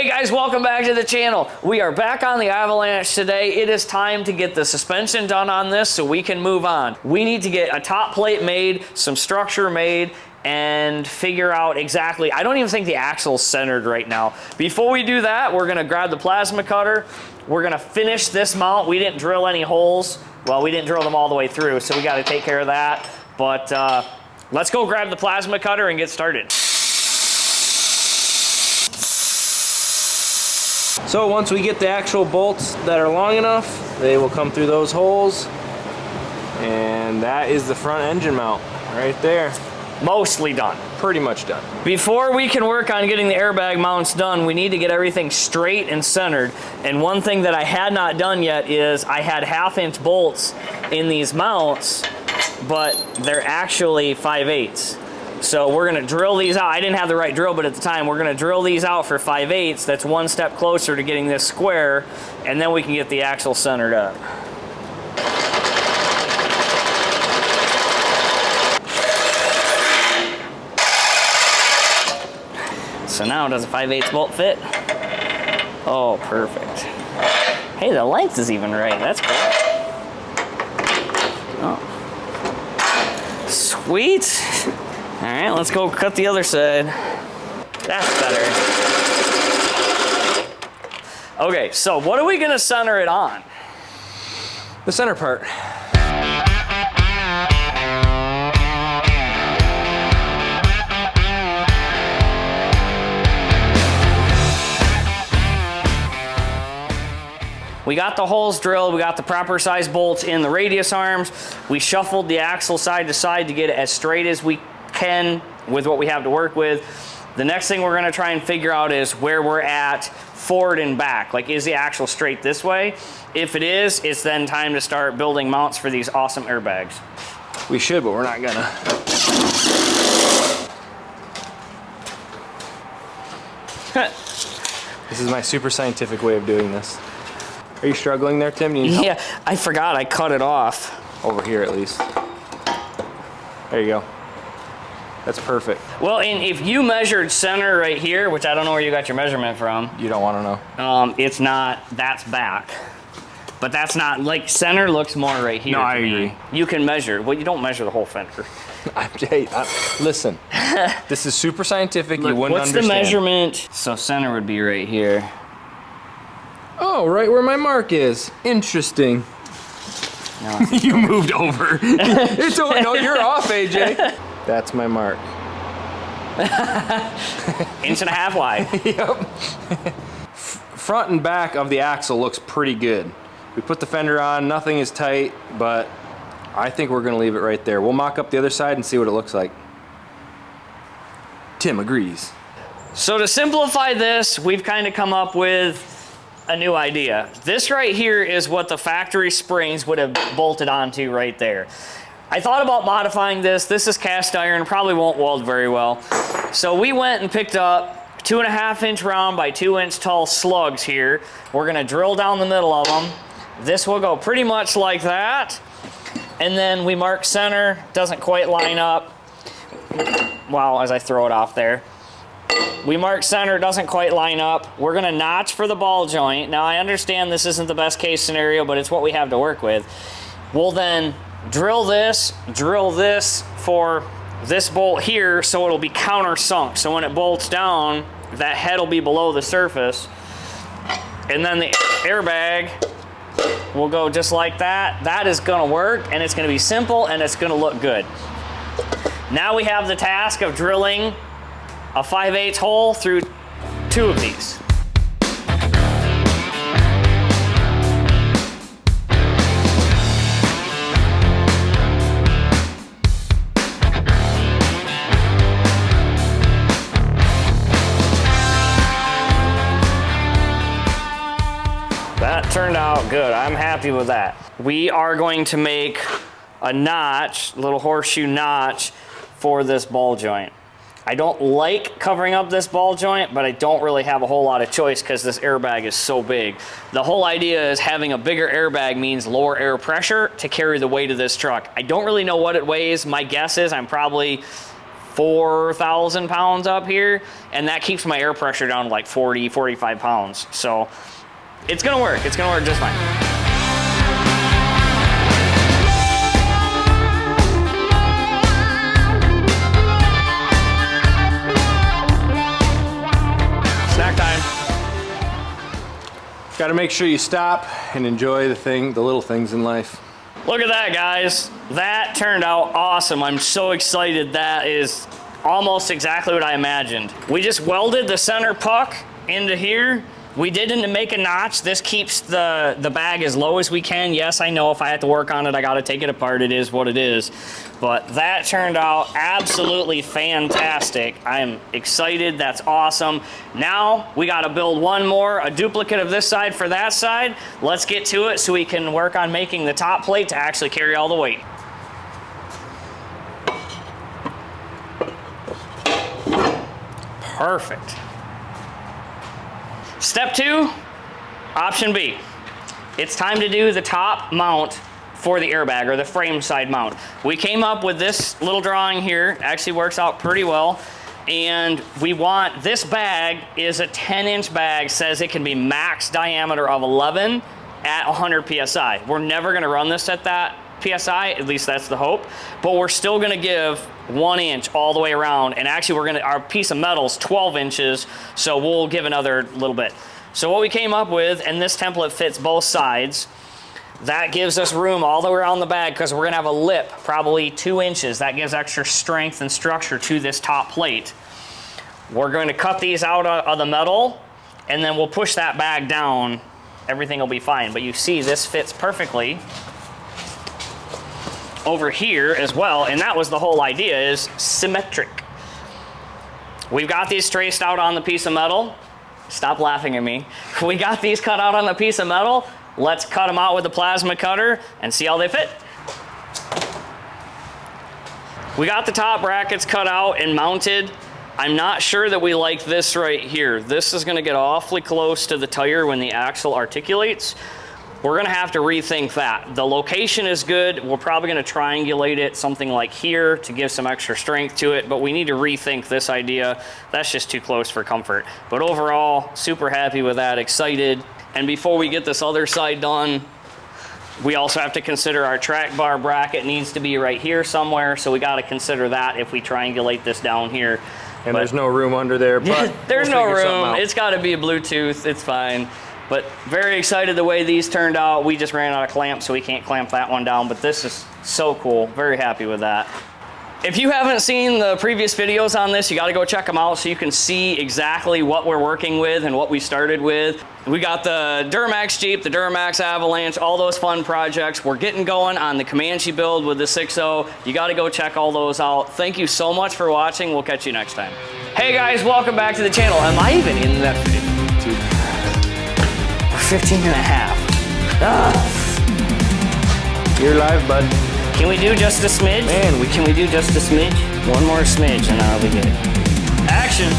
Hey guys, welcome back to the channel. We are back on the Avalanche today. It is time to get the suspension done on this so we can move on. We need to get a top plate made, some structure made, and figure out exactly, I don't even think the axle's centered right now. Before we do that, we're gonna grab the plasma cutter. We're gonna finish this mount. We didn't drill any holes. Well, we didn't drill them all the way through, so we gotta take care of that. But let's go grab the plasma cutter and get started. So once we get the actual bolts that are long enough, they will come through those holes. And that is the front engine mount right there. Mostly done. Pretty much done. Before we can work on getting the airbag mounts done, we need to get everything straight and centered. And one thing that I had not done yet is I had 1/2" bolts in these mounts, but they're actually 5/8. So we're gonna drill these out. I didn't have the right drill bit at the time. We're gonna drill these out for 5/8. That's one step closer to getting this square, and then we can get the axle centered up. So now does a 5/8 bolt fit? Oh, perfect. Hey, the length is even right. That's cool. Oh. Sweet. All right, let's go cut the other side. That's better. Okay, so what are we gonna center it on? The center part. We got the holes drilled, we got the proper size bolts in the radius arms. We shuffled the axle side to side to get it as straight as we can with what we have to work with. The next thing we're gonna try and figure out is where we're at forward and back. Like, is the axle straight this way? If it is, it's then time to start building mounts for these awesome airbags. We should, but we're not gonna. This is my super scientific way of doing this. Are you struggling there, Tim? Do you need help? Yeah, I forgot I cut it off. Over here at least. There you go. That's perfect. Well, and if you measured center right here, which I don't know where you got your measurement from. You don't want to know. It's not, that's back. But that's not, like, center looks more right here. No, I agree. You can measure. Well, you don't measure the whole fender. Listen, this is super scientific. Look, you wouldn't what's understand. the measurement? So center would be right here. Oh, right where my mark is. Interesting. No, you moved over. It's over. No, you're off, AJ. That's my mark. 1.5 wide. Yep. Front and back of the axle looks pretty good. We put the fender on, nothing is tight, but I think we're gonna leave it right there. We'll mock up the other side and see what it looks like. Tim agrees. So to simplify this, we've kind of come up with a new idea. This right here is what the factory springs would have bolted onto right there. I thought about modifying this. This is cast iron, probably won't weld very well. So we went and picked up 2.5" round by 2" tall slugs here. We're gonna drill down the middle of them. This will go pretty much like that. And then we mark center, doesn't quite line up. Wow, as I throw it off there. We mark center, doesn't quite line up. We're gonna notch for the ball joint. Now I understand this isn't the best case scenario, but it's what we have to work with. We'll then drill this for this bolt here so it'll be countersunk. So when it bolts down, that head will be below the surface. And then the airbag will go just like that. That is gonna work, and it's gonna be simple, and it's gonna look good. Now we have the task of drilling a 5/8 hole through 2 of these. That turned out good. I'm happy with that. We are going to make a notch, a little horseshoe notch for this ball joint. I don't like covering up this ball joint, but I don't really have a whole lot of choice because this airbag is so big. The whole idea is having a bigger airbag means lower air pressure to carry the weight of this truck. I don't really know what it weighs. My guess is I'm probably 4,000 pounds up here, and that keeps my air pressure down to like 40, 45 pounds. So it's gonna work. It's gonna work just fine. Snack time. Got to make sure you stop and enjoy the little things in life. Look at that, guys. That turned out awesome. I'm so excited. That is almost exactly what I imagined. We just welded the center puck into here. We didn't make a notch. This keeps the bag as low as we can. Yes, I know if I have to work on it, I got to take it apart. It is what it is. But that turned out absolutely fantastic. I'm excited. That's awesome. Now we got to build one more, a duplicate of this side for that side. Let's get to it so we can work on making the top plate to actually carry all the weight. Perfect. Step 2, option B. It's time to do the top mount for the airbag, or the frame side mount. We came up with this little drawing here. Actually works out pretty well. And we want, this bag is a 10-inch bag, says it can be max diameter of 11 at 100 PSI. We're never gonna run this at that PSI, at least that's the hope, but we're still gonna give 1 inch all the way around, and actually our piece of metal's 12 inches, so we'll give another little bit. So what we came up with, and this template fits both sides, that gives us room all the way around the bag because we're gonna have a lip, probably 2 inches. That gives extra strength and structure to this top plate. We're going to cut these out of the metal, and then we'll push that bag down. Everything will be fine, but you see this fits perfectly over here as well, and that was the whole idea, is symmetric. We've got these traced out on the piece of metal. Stop laughing at me. We got these cut out on the piece of metal. Let's cut them out with the plasma cutter and see how they fit. We got the top brackets cut out and mounted. I'm not sure that we like this right here. This is gonna get awfully close to the tire when the axle articulates. We're gonna have to rethink that. The location is good. We're probably gonna triangulate it something like here to give some extra strength to it, but we need to rethink this idea. That's just too close for comfort. But overall, super happy with that, excited. And before we get this other side done, we also have to consider our track bar bracket needs to be right here somewhere, so we gotta consider that if we triangulate this down here. And there's no room under there, but there's no room. It's gotta be a Bluetooth, it's fine. But very excited the way these turned out. We just ran out of clamps, so we can't clamp that one down, but this is so cool. Very happy with that. If you haven't seen the previous videos on this, you gotta go check them out so you can see exactly what we're working with and what we started with. We got the Duramax Jeep, the Duramax Avalanche, all those fun projects. We're getting going on the Comanche build with the 6.0. You gotta go check all those out. Thank you so much for watching. We'll catch you next time. Hey guys, welcome back to the channel. Am I even in that 15 and a half? You're live, bud. Can we do just a smidge? Man, can we do just a smidge? One more smidge and that'll be good. Action.